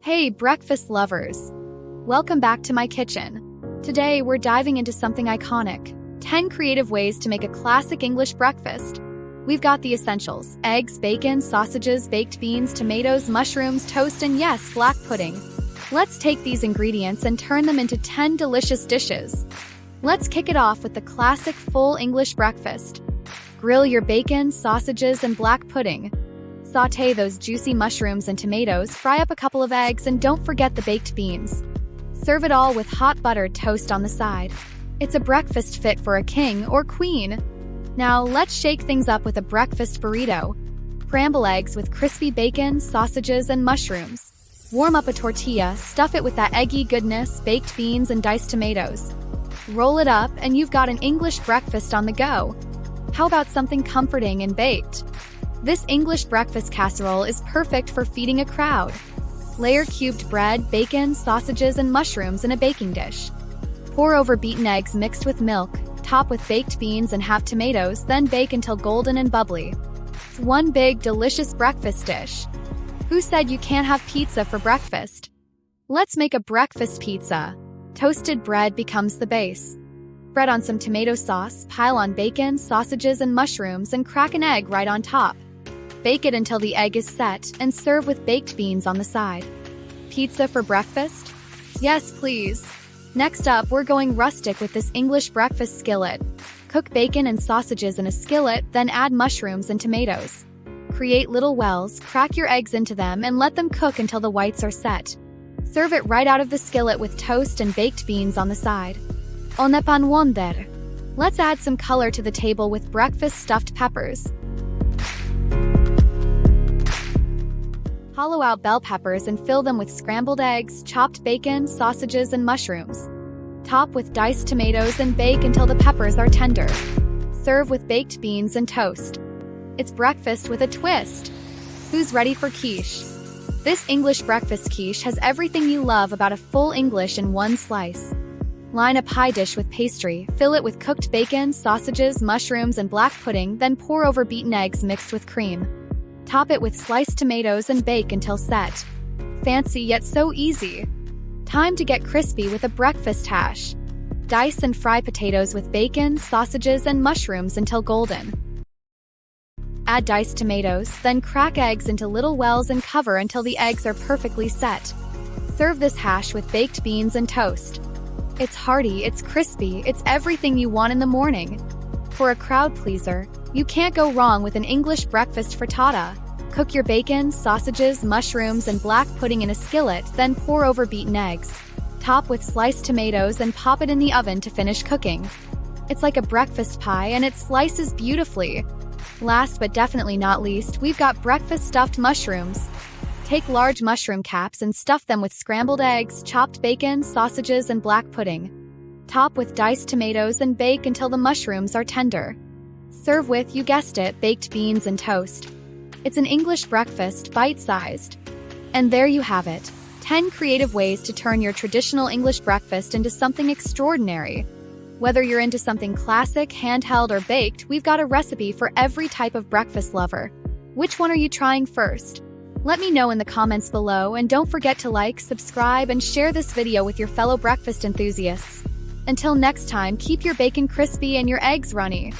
Hey, breakfast lovers! Welcome back to my kitchen. Today, we're diving into something iconic: 10 creative ways to make a classic English breakfast. We've got the essentials: eggs, bacon, sausages, baked beans, tomatoes, mushrooms, toast, and yes, black pudding. Let's take these ingredients and turn them into 10 delicious dishes. Let's kick it off with the classic full English breakfast. Grill your bacon, sausages, and black pudding. Sauté those juicy mushrooms and tomatoes, fry up a couple of eggs, and don't forget the baked beans. Serve it all with hot buttered toast on the side. It's a breakfast fit for a king or queen. Now, let's shake things up with a breakfast burrito. Scramble eggs with crispy bacon, sausages, and mushrooms. Warm up a tortilla, stuff it with that eggy goodness, baked beans, and diced tomatoes. Roll it up, and you've got an English breakfast on the go. How about something comforting and baked? This English breakfast casserole is perfect for feeding a crowd. Layer cubed bread, bacon, sausages, and mushrooms in a baking dish. Pour over beaten eggs mixed with milk, top with baked beans and half tomatoes, then bake until golden and bubbly. It's one big, delicious breakfast dish. Who said you can't have pizza for breakfast? Let's make a breakfast pizza. Toasted bread becomes the base. Spread on some tomato sauce, pile on bacon, sausages, and mushrooms, and crack an egg right on top. Bake it until the egg is set, and serve with baked beans on the side. Pizza for breakfast? Yes, please. Next up, we're going rustic with this English breakfast skillet. Cook bacon and sausages in a skillet, then add mushrooms and tomatoes. Create little wells, crack your eggs into them, and let them cook until the whites are set. Serve it right out of the skillet with toast and baked beans on the side. On ne pas wonder. Let's add some color to the table with breakfast stuffed peppers. Hollow out bell peppers and fill them with scrambled eggs, chopped bacon, sausages, and mushrooms. Top with diced tomatoes and bake until the peppers are tender. Serve with baked beans and toast. It's breakfast with a twist. Who's ready for quiche? This English breakfast quiche has everything you love about a full English in one slice. Line a pie dish with pastry, fill it with cooked bacon, sausages, mushrooms, and black pudding, then pour over beaten eggs mixed with cream. Top it with sliced tomatoes and bake until set. Fancy yet so easy. Time to get crispy with a breakfast hash. Dice and fry potatoes with bacon, sausages, and mushrooms until golden. Add diced tomatoes, then crack eggs into little wells and cover until the eggs are perfectly set. Serve this hash with baked beans and toast. It's hearty, it's crispy, it's everything you want in the morning. For a crowd pleaser, you can't go wrong with an English breakfast frittata. Cook your bacon, sausages, mushrooms, and black pudding in a skillet, then pour over beaten eggs. Top with sliced tomatoes and pop it in the oven to finish cooking. It's like a breakfast pie and it slices beautifully. Last but definitely not least, we've got breakfast stuffed mushrooms. Take large mushroom caps and stuff them with scrambled eggs, chopped bacon, sausages, and black pudding. Top with diced tomatoes and bake until the mushrooms are tender. Serve with, you guessed it, baked beans and toast. It's an English breakfast, bite-sized. And there you have it, 10 creative ways to turn your traditional English breakfast into something extraordinary. Whether you're into something classic, handheld, or baked, we've got a recipe for every type of breakfast lover. Which one are you trying first? Let me know in the comments below, and don't forget to like, subscribe, and share this video with your fellow breakfast enthusiasts. Until next time, keep your bacon crispy and your eggs runny.